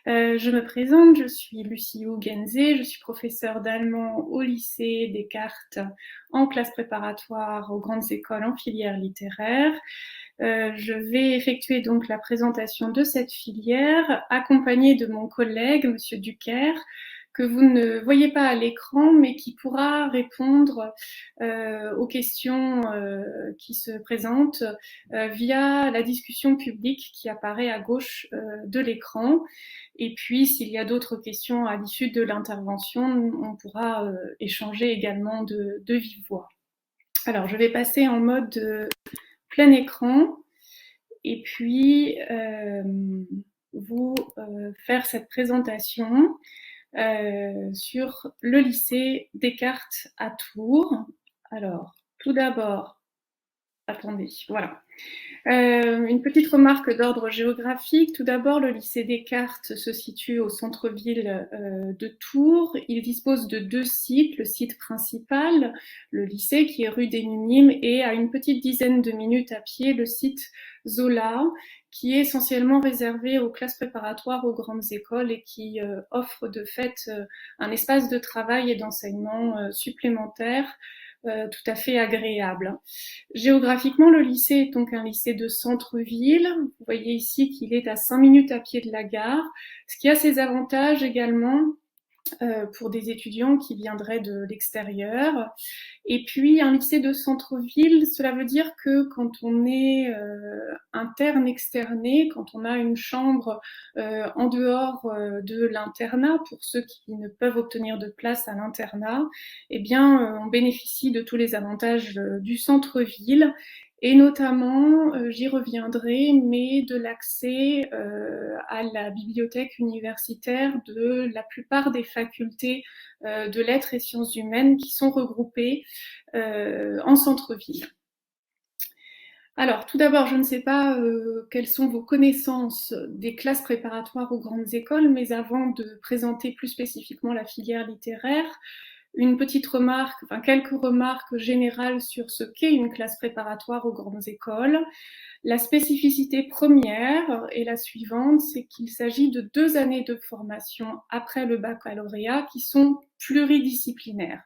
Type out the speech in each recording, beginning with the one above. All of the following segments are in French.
Je me présente, je suis Lucie Hugenze, je suis professeure d'allemand au lycée Descartes en classe préparatoire aux grandes écoles en filière littéraire. Je vais effectuer donc la présentation de cette filière accompagnée de mon collègue, Monsieur Ducaire, que vous ne voyez pas à l'écran, mais qui pourra répondre aux questions qui se présentent via la discussion publique qui apparaît à gauche de l'écran. Et puis, s'il y a d'autres questions à l'issue de l'intervention, on pourra échanger également de vive voix. Alors, je vais passer en mode plein écran et puis vous faire cette présentation sur le lycée Descartes à Tours. Alors, tout d'abord, attendez, voilà. Une petite remarque d'ordre géographique. Tout d'abord, le lycée Descartes se situe au centre-ville de Tours. Il dispose de 2 sites. Le site principal, le lycée, qui est rue des Minimes, et à une petite dizaine de minutes à pied, le site Zola, qui est essentiellement réservé aux classes préparatoires aux grandes écoles et qui offre de fait un espace de travail et d'enseignement supplémentaire tout à fait agréable. Géographiquement, le lycée est donc un lycée de centre-ville. Vous voyez ici qu'il est à 5 minutes à pied de la gare, ce qui a ses avantages également pour des étudiants qui viendraient de l'extérieur. Et puis, un lycée de centre-ville, cela veut dire que quand on est interne externé, quand on a une chambre en dehors de l'internat, pour ceux qui ne peuvent obtenir de place à l'internat, eh bien, on bénéficie de tous les avantages du centre-ville. Et notamment, j'y reviendrai, mais de l'accès à la bibliothèque universitaire de la plupart des facultés de lettres et sciences humaines qui sont regroupées en centre-ville. Alors, tout d'abord, je ne sais pas quelles sont vos connaissances des classes préparatoires aux grandes écoles, mais avant de présenter plus spécifiquement la filière littéraire, une petite remarque, enfin quelques remarques générales sur ce qu'est une classe préparatoire aux grandes écoles. La spécificité première est la suivante, c'est qu'il s'agit de 2 années de formation après le baccalauréat qui sont pluridisciplinaires.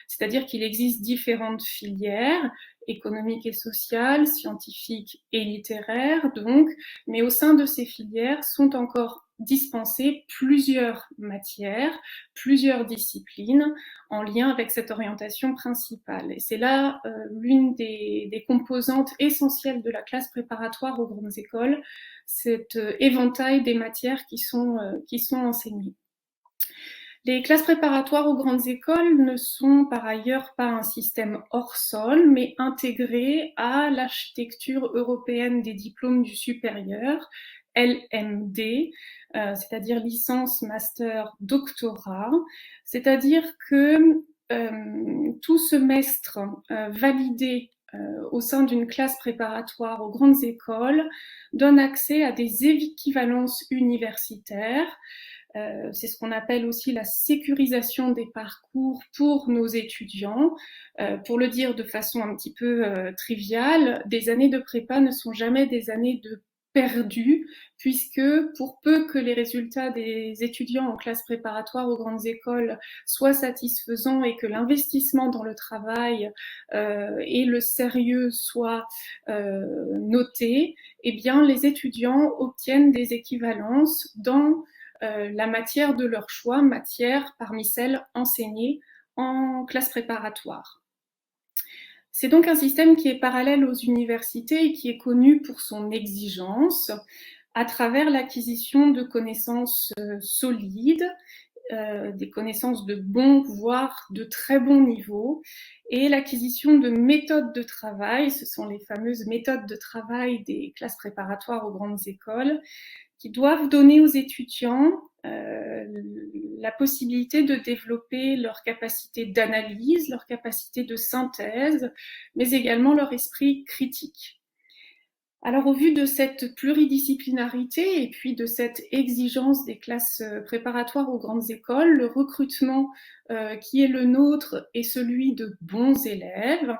C'est-à-dire qu'il existe différentes filières, économiques et sociales, scientifiques et littéraires, donc, mais au sein de ces filières sont encore dispensées plusieurs matières, plusieurs disciplines en lien avec cette orientation principale. Et c'est là l'une des composantes essentielles de la classe préparatoire aux grandes écoles, cet éventail des matières qui sont enseignées. Les classes préparatoires aux grandes écoles ne sont par ailleurs pas un système hors sol, mais intégré à l'architecture européenne des diplômes du supérieur, LMD, c'est-à-dire licence, master, doctorat. C'est-à-dire que tout semestre validé au sein d'une classe préparatoire aux grandes écoles donne accès à des équivalences universitaires. C'est ce qu'on appelle aussi la sécurisation des parcours pour nos étudiants. Pour le dire de façon un petit peu triviale, des années de prépa ne sont jamais des années de perdues, puisque pour peu que les résultats des étudiants en classe préparatoire aux grandes écoles soient satisfaisants et que l'investissement dans le travail et le sérieux soient notés, eh bien les étudiants obtiennent des équivalences dans la matière de leur choix, matière parmi celles enseignées en classe préparatoire. C'est donc un système qui est parallèle aux universités et qui est connu pour son exigence à travers l'acquisition de connaissances solides, des connaissances de bon, voire de très bon niveau, et l'acquisition de méthodes de travail, ce sont les fameuses méthodes de travail des classes préparatoires aux grandes écoles, qui doivent donner aux étudiants la possibilité de développer leur capacité d'analyse, leur capacité de synthèse, mais également leur esprit critique. Alors, au vu de cette pluridisciplinarité et puis de cette exigence des classes préparatoires aux grandes écoles, le recrutement qui est le nôtre est celui de bons élèves,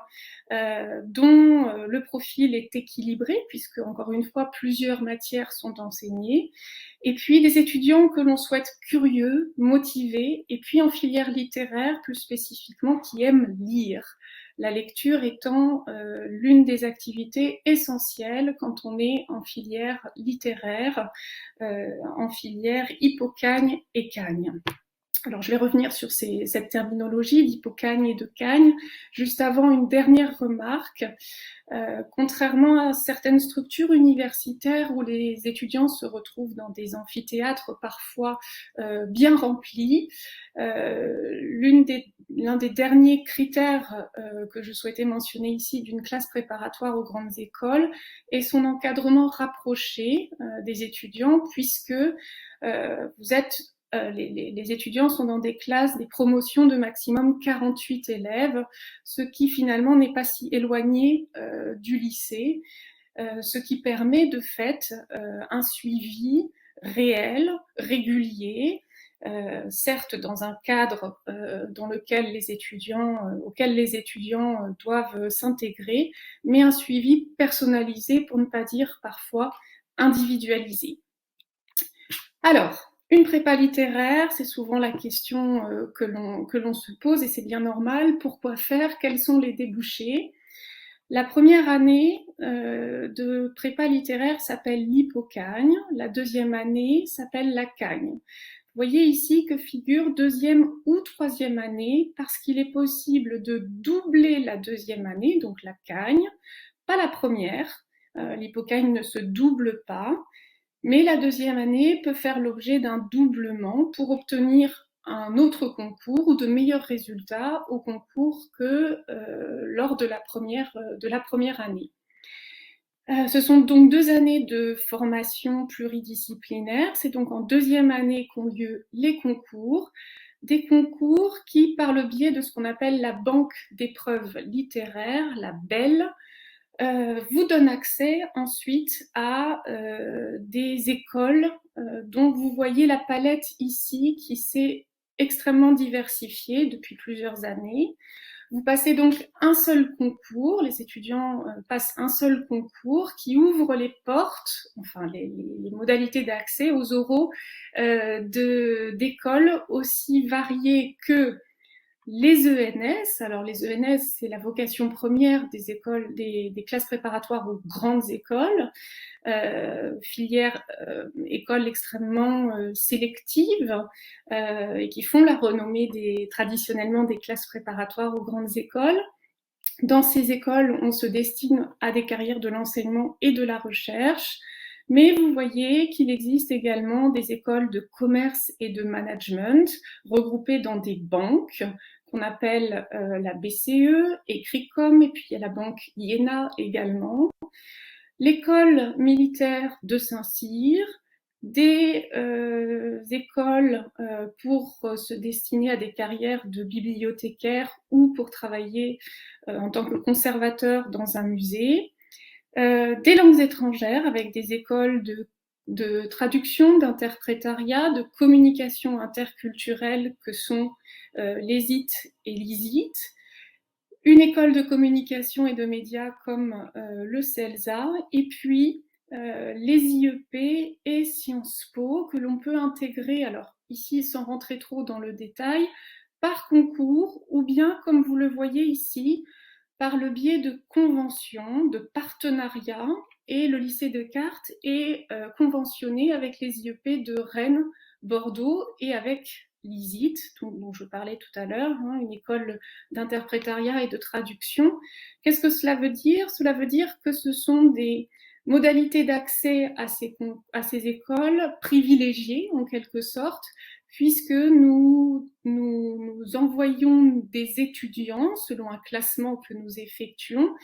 dont le profil est équilibré, puisque, encore une fois, plusieurs matières sont enseignées, et puis des étudiants que l'on souhaite curieux, motivés, et puis en filière littéraire, plus spécifiquement, qui aiment lire. La lecture étant l'une des activités essentielles quand on est en filière littéraire, en filière hippocagne et cagne. Alors, je vais revenir sur cette terminologie d'hippocagne et de cagne. Juste avant, une dernière remarque. Contrairement à certaines structures universitaires où les étudiants se retrouvent dans des amphithéâtres parfois bien remplis, l'un des derniers critères que je souhaitais mentionner ici d'une classe préparatoire aux grandes écoles est son encadrement rapproché des étudiants, puisque vous êtes les étudiants sont dans des classes, des promotions de maximum 48 élèves, ce qui finalement n'est pas si éloigné du lycée, ce qui permet de fait un suivi réel, régulier, certes dans un cadre auquel les étudiants doivent s'intégrer, mais un suivi personnalisé, pour ne pas dire parfois individualisé. Alors, une prépa littéraire, c'est souvent la question que l'on se pose, et c'est bien normal. Pourquoi faire? Quels sont les débouchés? La première année de prépa littéraire s'appelle l'hippocagne, la deuxième année s'appelle la cagne. Vous voyez ici que figure deuxième ou troisième année, parce qu'il est possible de doubler la deuxième année, donc la cagne, pas la première. L'hippocagne ne se double pas. Mais la deuxième année peut faire l'objet d'un doublement pour obtenir un autre concours ou de meilleurs résultats au concours que lors de la première année. Ce sont donc 2 années de formation pluridisciplinaire. C'est donc en deuxième année qu'ont lieu les concours. Des concours qui, par le biais de ce qu'on appelle la banque d'épreuves littéraires, la BEL, vous donne accès ensuite à des écoles dont vous voyez la palette ici qui s'est extrêmement diversifiée depuis plusieurs années. Vous passez donc un seul concours, les étudiants passent un seul concours qui ouvre les portes, enfin les modalités d'accès aux oraux d'écoles aussi variées que les ENS. Alors les ENS, c'est la vocation première des écoles, des classes préparatoires aux grandes écoles, filières écoles extrêmement sélectives et qui font la renommée traditionnellement des classes préparatoires aux grandes écoles. Dans ces écoles, on se destine à des carrières de l'enseignement et de la recherche, mais vous voyez qu'il existe également des écoles de commerce et de management regroupées dans des banques qu'on appelle la BCE et CRICOM, et puis il y a la banque IENA également. L'école militaire de Saint-Cyr, des écoles pour se destiner à des carrières de bibliothécaire ou pour travailler en tant que conservateur dans un musée, des langues étrangères avec des écoles de traduction, d'interprétariat, de communication interculturelle que sont l'ESIT et l'ISIT, une école de communication et de médias comme le CELSA, et puis les IEP et Sciences Po que l'on peut intégrer, alors ici sans rentrer trop dans le détail, par concours ou bien, comme vous le voyez ici, par le biais de conventions, de partenariats, et le lycée Descartes est conventionné avec les IEP de Rennes, Bordeaux et avec l'ISIT, dont je parlais tout à l'heure, une école d'interprétariat et de traduction. Qu'est-ce que cela veut dire? Cela veut dire que ce sont des modalités d'accès à ces écoles privilégiées, en quelque sorte, puisque nous envoyons des étudiants selon un classement que nous effectuons,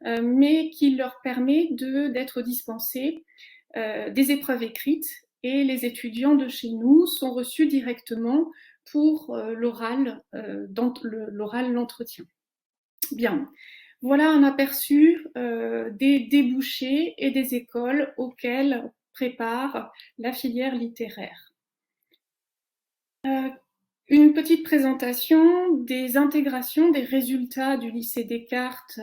mais qui leur permet d'être dispensés des épreuves écrites, et les étudiants de chez nous sont reçus directement pour l'oral, l'entretien. Bien. Voilà un aperçu des débouchés et des écoles auxquelles prépare la filière littéraire. Une petite présentation des intégrations des résultats du lycée Descartes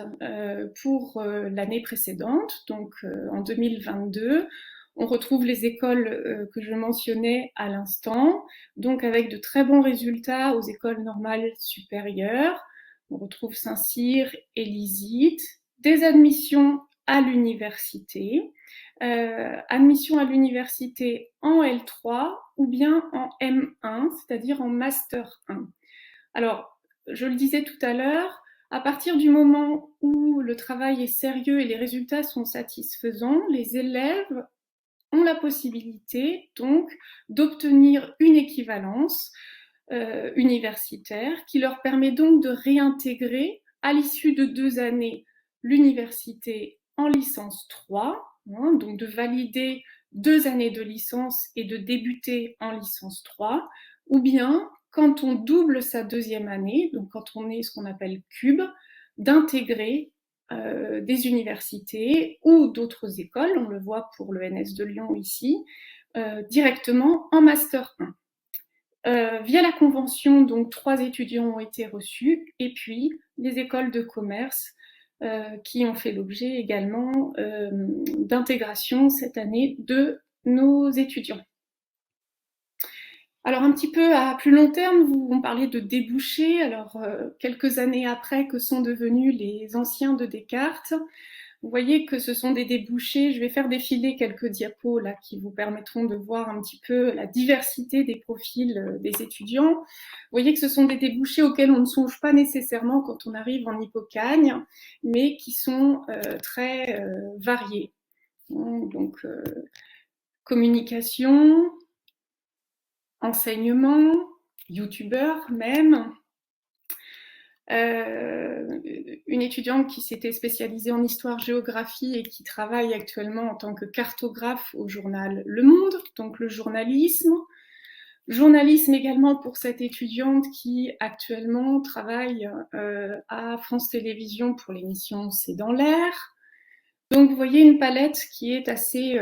pour l'année précédente, donc en 2022. On retrouve les écoles que je mentionnais à l'instant, donc avec de très bons résultats aux écoles normales supérieures. On retrouve Saint-Cyr et Lisites, des admissions à l'université, admission à l'université en L3 ou bien en M1, c'est-à-dire en Master 1. Alors, je le disais tout à l'heure, à partir du moment où le travail est sérieux et les résultats sont satisfaisants, les élèves ont la possibilité donc d'obtenir une équivalence universitaire qui leur permet donc de réintégrer à l'issue de 2 années l'université en licence 3, hein, donc de valider 2 années de licence et de débuter en licence 3, ou bien quand on double sa 2e année, donc quand on est ce qu'on appelle cube, d'intégrer des universités ou d'autres écoles, on le voit pour le NS de Lyon ici, directement en Master 1. Via la convention, donc 3 étudiants ont été reçus, et puis les écoles de commerce qui ont fait l'objet également d'intégration cette année de nos étudiants. Alors un petit peu à plus long terme, on parlait de débouchés. Alors quelques années après, que sont devenus les anciens de Descartes? Vous voyez que ce sont des débouchés. Je vais faire défiler quelques diapos là qui vous permettront de voir un petit peu la diversité des profils des étudiants. Vous voyez que ce sont des débouchés auxquels on ne songe pas nécessairement quand on arrive en Hippocagne, mais qui sont très variés. Donc communication, enseignement, youtubeur même. Une étudiante qui s'était spécialisée en histoire-géographie et qui travaille actuellement en tant que cartographe au journal Le Monde, donc le journalisme. Journalisme également pour cette étudiante qui actuellement travaille à France Télévisions pour l'émission C'est dans l'air. Donc vous voyez une palette qui est assez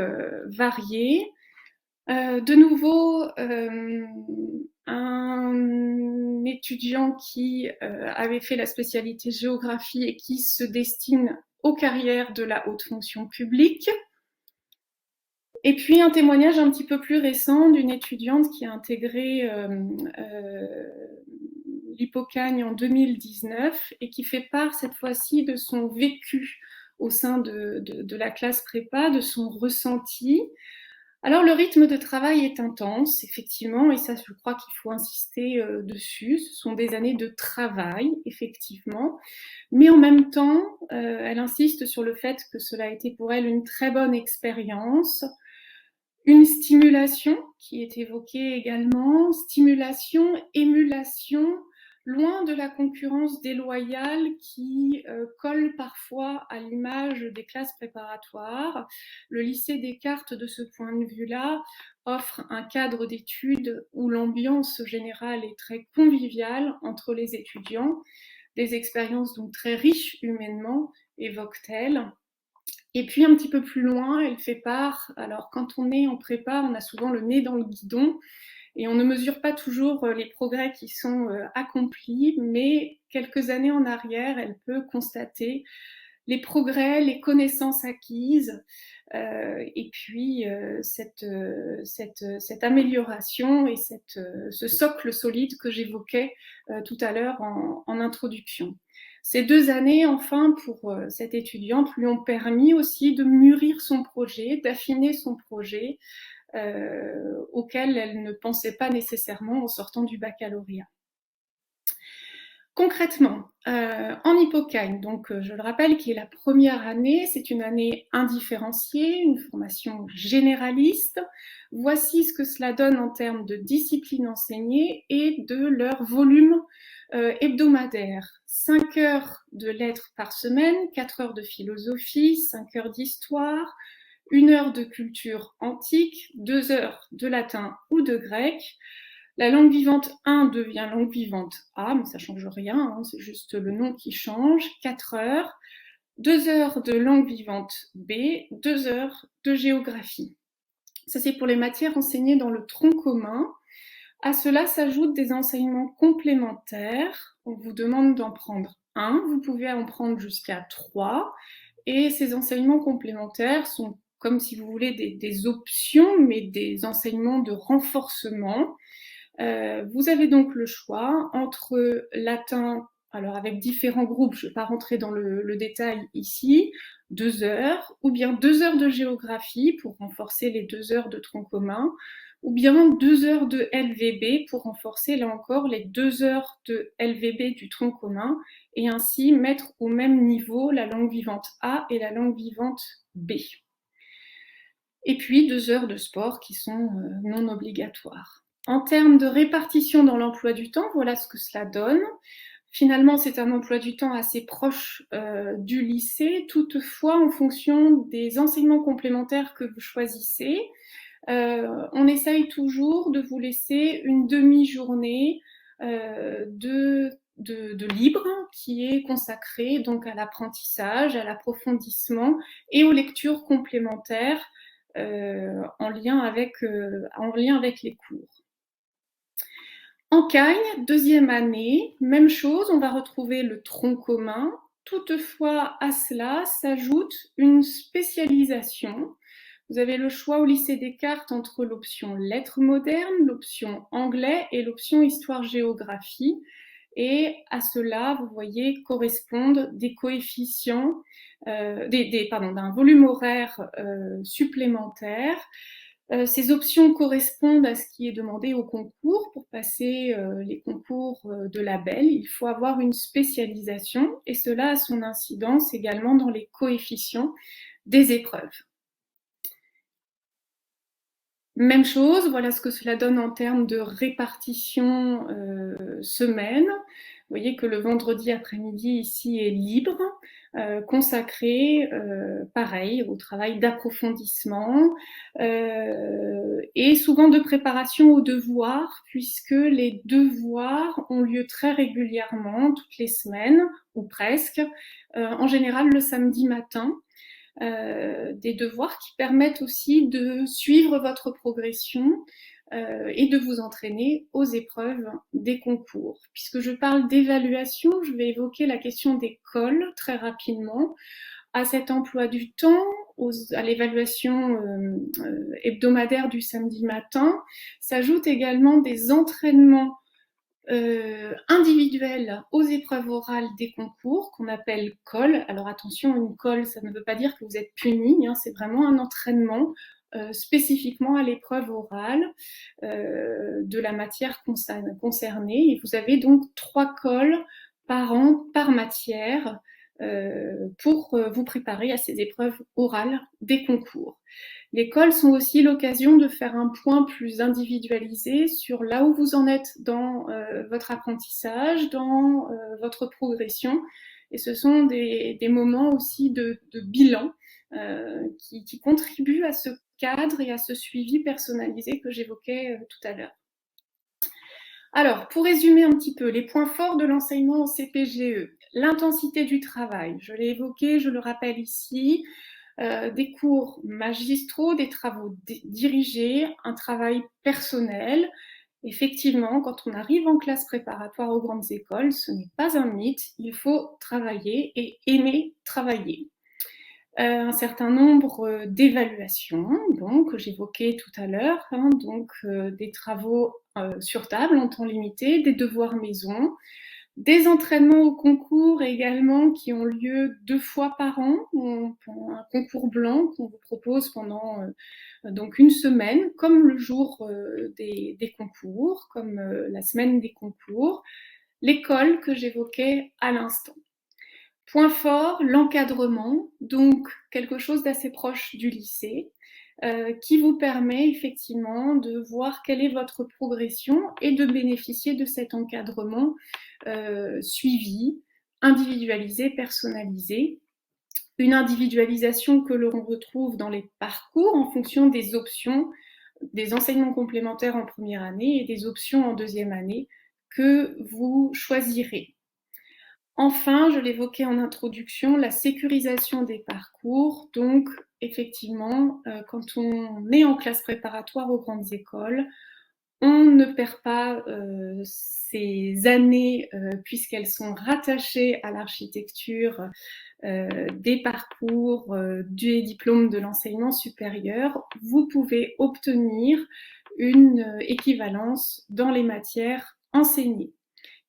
variée. De nouveau, un étudiant qui avait fait la spécialité géographie et qui se destine aux carrières de la haute fonction publique. Et puis un témoignage un petit peu plus récent d'une étudiante qui a intégré l'Hippocagne en 2019 et qui fait part cette fois-ci de son vécu au sein de la classe prépa, de son ressenti. Alors le rythme de travail est intense, effectivement, et ça je crois qu'il faut insister dessus. Ce sont des années de travail, effectivement, mais en même temps, elle insiste sur le fait que cela a été pour elle une très bonne expérience, une stimulation qui est évoquée également, stimulation, émulation, loin de la concurrence déloyale qui colle parfois à l'image des classes préparatoires. Le lycée Descartes, de ce point de vue-là, offre un cadre d'études où l'ambiance générale est très conviviale entre les étudiants, des expériences donc très riches humainement, évoque-t-elle. Et puis un petit peu plus loin, elle fait part, alors quand on est en prépa, on a souvent le nez dans le guidon, et on ne mesure pas toujours les progrès qui sont accomplis, mais quelques années en arrière, elle peut constater les progrès, les connaissances acquises, et puis cette amélioration et ce socle solide que j'évoquais tout à l'heure en introduction. Ces 2 années, enfin, pour cette étudiante, lui ont permis aussi de mûrir son projet, d'affiner son projet, auquel elle ne pensait pas nécessairement en sortant du baccalauréat. Concrètement, en Hippocagne, donc je le rappelle, qui est la première année, c'est une année indifférenciée, une formation généraliste. Voici ce que cela donne en termes de discipline enseignée et de leur volume hebdomadaire. 5 heures de lettres par semaine, 4 heures de philosophie, 5 heures d'histoire, 1 heure de culture antique, 2 heures de latin ou de grec, La langue vivante 1 devient langue vivante A, mais ça ne change rien, hein, c'est juste le nom qui change. 4 heures. 2 heures de langue vivante B, 2 heures de géographie. Ça, c'est pour les matières enseignées dans le tronc commun. À cela s'ajoutent des enseignements complémentaires. On vous demande d'en prendre un, vous pouvez en prendre jusqu'à 3. Et ces enseignements complémentaires sont comme si vous voulez des options, mais des enseignements de renforcement. Vous avez donc le choix entre latin, alors avec différents groupes, je ne vais pas rentrer dans le détail ici, 2 heures, ou bien 2 heures de géographie pour renforcer les 2 heures de tronc commun, ou bien 2 heures de LVB pour renforcer là encore les 2 heures de LVB du tronc commun, et ainsi mettre au même niveau la langue vivante A et la langue vivante B. Et puis 2 heures de sport qui sont non obligatoires. En termes de répartition dans l'emploi du temps, voilà ce que cela donne. Finalement, c'est un emploi du temps assez proche du lycée. Toutefois, en fonction des enseignements complémentaires que vous choisissez, on essaye toujours de vous laisser une demi-journée de libre qui est consacrée donc à l'apprentissage, à l'approfondissement et aux lectures complémentaires en lien avec les cours. En Cagne, deuxième année, même chose, on va retrouver le tronc commun. Toutefois, à cela s'ajoute une spécialisation. Vous avez le choix au lycée Descartes entre l'option lettres modernes, l'option anglais et l'option histoire-géographie. Et à cela, vous voyez, correspondent des coefficients, d'un volume horaire supplémentaire. Ces options correspondent à ce qui est demandé au concours. Pour passer les concours de label, il faut avoir une spécialisation et cela a son incidence également dans les coefficients des épreuves. Même chose, voilà ce que cela donne en termes de répartition semaine. Vous voyez que le vendredi après-midi ici est libre, consacré, pareil, au travail d'approfondissement et souvent de préparation aux devoirs, puisque les devoirs ont lieu très régulièrement, toutes les semaines, ou presque, en général le samedi matin. Des devoirs qui permettent aussi de suivre votre progression et de vous entraîner aux épreuves des concours. Puisque je parle d'évaluation, je vais évoquer la question des cols très rapidement. À cet emploi du temps, à l'évaluation hebdomadaire du samedi matin, s'ajoutent également des entraînements individuels aux épreuves orales des concours qu'on appelle colle. Alors attention, une colle, ça ne veut pas dire que vous êtes puni, hein, c'est vraiment un entraînement spécifiquement à l'épreuve orale de la matière concernée. Et vous avez donc 3 colles par an, par matière, pour vous préparer à ces épreuves orales des concours. Les colles sont aussi l'occasion de faire un point plus individualisé sur là où vous en êtes dans votre apprentissage, dans votre progression. Et ce sont des moments aussi de bilan qui contribuent à ce cadre et à ce suivi personnalisé que j'évoquais tout à l'heure. Alors, pour résumer un petit peu, les points forts de l'enseignement au CPGE, l'intensité du travail, je l'ai évoqué, je le rappelle ici, des cours magistraux, des travaux dirigés, un travail personnel. Effectivement, quand on arrive en classe préparatoire aux grandes écoles, ce n'est pas un mythe, il faut travailler et aimer travailler. Un certain nombre d'évaluations, donc que j'évoquais tout à l'heure, hein, donc des travaux sur table en temps limité, des devoirs maison, des entraînements au concours également qui ont lieu 2 fois par an, un concours blanc qu'on vous propose pendant donc une semaine, comme le jour des concours, comme la semaine des concours, l'école que j'évoquais à l'instant. Point fort, l'encadrement, donc quelque chose d'assez proche du lycée, qui vous permet effectivement de voir quelle est votre progression et de bénéficier de cet encadrement suivi, individualisé, personnalisé. Une individualisation que l'on retrouve dans les parcours en fonction des options des enseignements complémentaires en première année et des options en deuxième année que vous choisirez. Enfin, je l'évoquais en introduction, la sécurisation des parcours. Donc, effectivement, quand on est en classe préparatoire aux grandes écoles, on ne perd pas ces années puisqu'elles sont rattachées à l'architecture des parcours des diplômes de l'enseignement supérieur. Vous pouvez obtenir une équivalence dans les matières enseignées.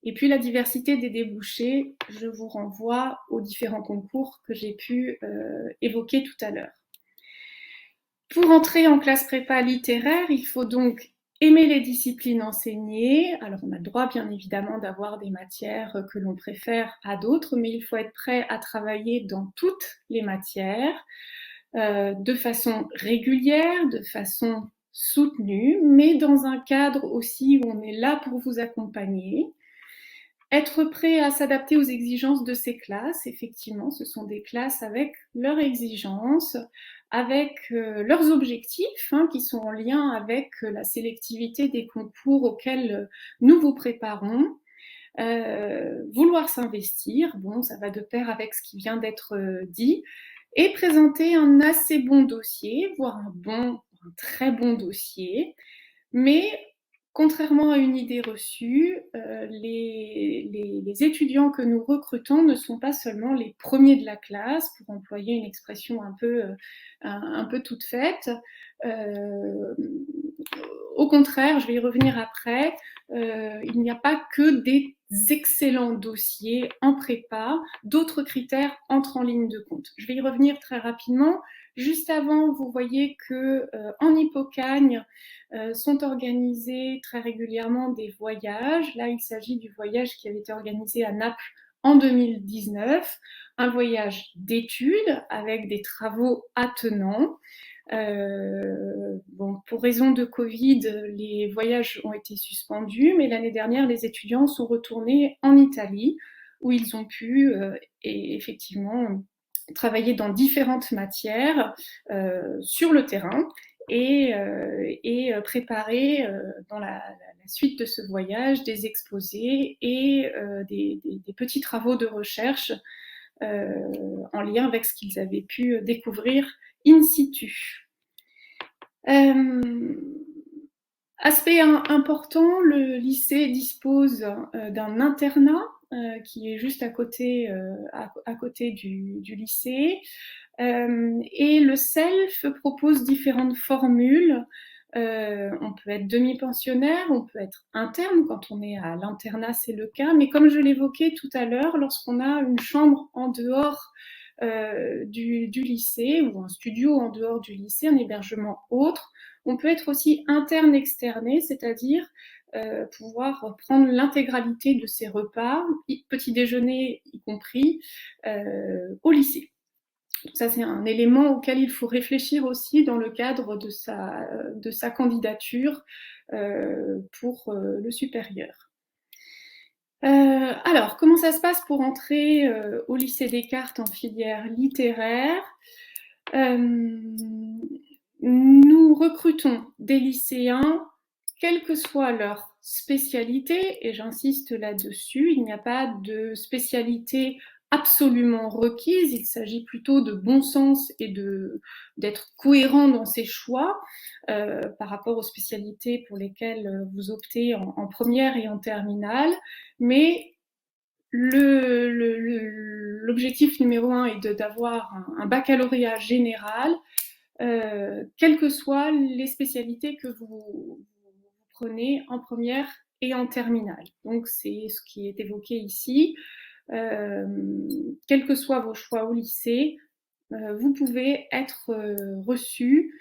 Et puis la diversité des débouchés, je vous renvoie aux différents concours que j'ai pu évoquer tout à l'heure. Pour entrer en classe prépa littéraire, il faut donc aimer les disciplines enseignées. Alors on a le droit bien évidemment d'avoir des matières que l'on préfère à d'autres, mais il faut être prêt à travailler dans toutes les matières de façon régulière, de façon soutenue, mais dans un cadre aussi où on est là pour vous accompagner. Être prêt à s'adapter aux exigences de ces classes, effectivement, ce sont des classes avec leurs exigences, avec leurs objectifs, hein, qui sont en lien avec la sélectivité des concours auxquels nous vous préparons. Vouloir s'investir, bon, ça va de pair avec ce qui vient d'être dit, et présenter un assez bon dossier, voire un très bon dossier, mais contrairement à une idée reçue, les étudiants que nous recrutons ne sont pas seulement les premiers de la classe, pour employer une expression un peu toute faite. Au contraire, je vais y revenir après, il n'y a pas que des excellents dossiers en prépa, d'autres critères entrent en ligne de compte. Je vais y revenir très rapidement. Juste avant, vous voyez que en Hippocagne sont organisés très régulièrement des voyages. Là, il s'agit du voyage qui avait été organisé à Naples en 2019, un voyage d'études avec des travaux attenants. Bon, pour raison de Covid, les voyages ont été suspendus, mais l'année dernière, les étudiants sont retournés en Italie, où ils ont pu et effectivement travailler dans différentes matières sur le terrain et préparer dans la suite de ce voyage des exposés et des petits travaux de recherche en lien avec ce qu'ils avaient pu découvrir in situ. Aspect important, le lycée dispose d'un internat qui est juste à côté du lycée. Et le SELF propose différentes formules. On peut être demi-pensionnaire, on peut être interne, quand on est à l'internat, c'est le cas, mais comme je l'évoquais tout à l'heure, lorsqu'on a une chambre en dehors du lycée ou un studio en dehors du lycée, un hébergement autre, on peut être aussi interne externé, c'est-à-dire pouvoir prendre l'intégralité de ses repas, petit déjeuner y compris, au lycée. Ça, c'est un élément auquel il faut réfléchir aussi dans le cadre de sa candidature pour le supérieur. Alors, comment ça se passe pour entrer au lycée Descartes en filière littéraire? Nous recrutons des lycéens, quelle que soit leur spécialité, et j'insiste là-dessus, il n'y a pas de spécialité absolument requise, il s'agit plutôt de bon sens et d'être cohérent dans ses choix par rapport aux spécialités pour lesquelles vous optez en première et en terminale, mais l'objectif numéro 1 est d'avoir un baccalauréat général, quelles que soient les spécialités que vous prenez en première et en terminale. Donc c'est ce qui est évoqué ici. Quels que soient vos choix au lycée, vous pouvez être reçu,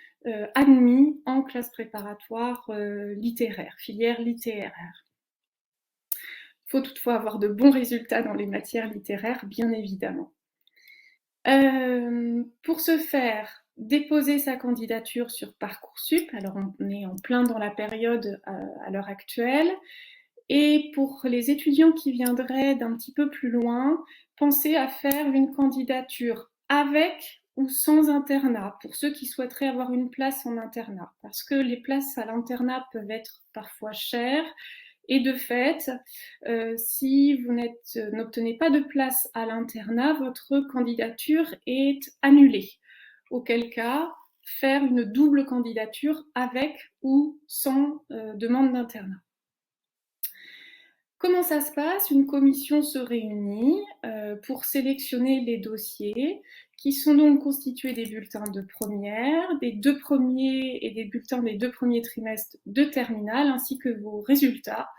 admis en classe préparatoire littéraire, filière littéraire. Il faut toutefois avoir de bons résultats dans les matières littéraires, bien évidemment. Pour ce faire, déposer sa candidature sur Parcoursup. Alors on est en plein dans la période à l'heure actuelle. Et pour les étudiants qui viendraient d'un petit peu plus loin, pensez à faire une candidature avec ou sans internat, pour ceux qui souhaiteraient avoir une place en internat, parce que les places à l'internat peuvent être parfois chères, et de fait, si vous n'obtenez pas de place à l'internat, votre candidature est annulée. Auquel cas, faire une double candidature avec ou sans demande d'internat. Comment ça se passe? Une commission se réunit pour sélectionner les dossiers qui sont donc constitués des bulletins de première, des 2 premiers et des bulletins des 2 premiers trimestres de terminale, ainsi que vos résultats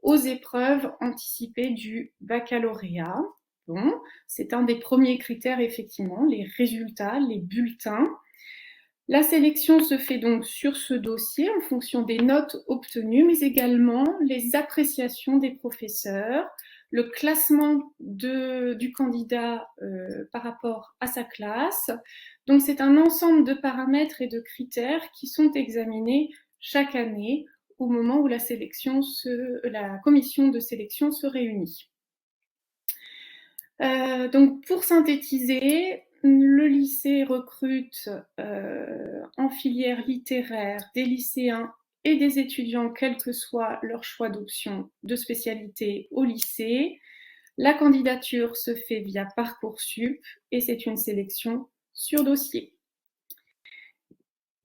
aux épreuves anticipées du baccalauréat. Bon, c'est un des premiers critères, effectivement, les résultats, les bulletins. La sélection se fait donc sur ce dossier en fonction des notes obtenues, mais également les appréciations des professeurs, le classement du candidat par rapport à sa classe. Donc c'est un ensemble de paramètres et de critères qui sont examinés chaque année au moment où la commission de sélection se réunit. Donc pour synthétiser, le lycée recrute en filière littéraire des lycéens et des étudiants, quel que soit leur choix d'option de spécialité au lycée. La candidature se fait via Parcoursup et c'est une sélection sur dossier.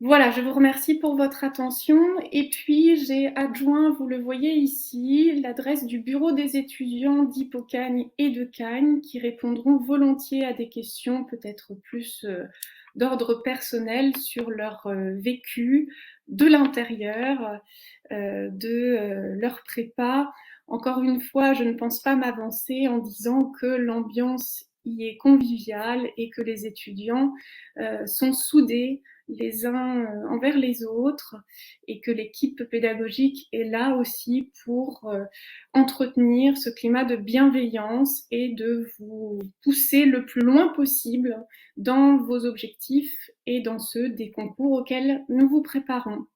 Voilà, je vous remercie pour votre attention. Et puis, j'ai adjoint, vous le voyez ici, l'adresse du bureau des étudiants d'Hippocagne et de Cagnes qui répondront volontiers à des questions peut-être plus d'ordre personnel sur leur vécu de l'intérieur, de leur prépa. Encore une fois, je ne pense pas m'avancer en disant que l'ambiance y est conviviale et que les étudiants sont soudés les uns envers les autres et que l'équipe pédagogique est là aussi pour entretenir ce climat de bienveillance et de vous pousser le plus loin possible dans vos objectifs et dans ceux des concours auxquels nous vous préparons.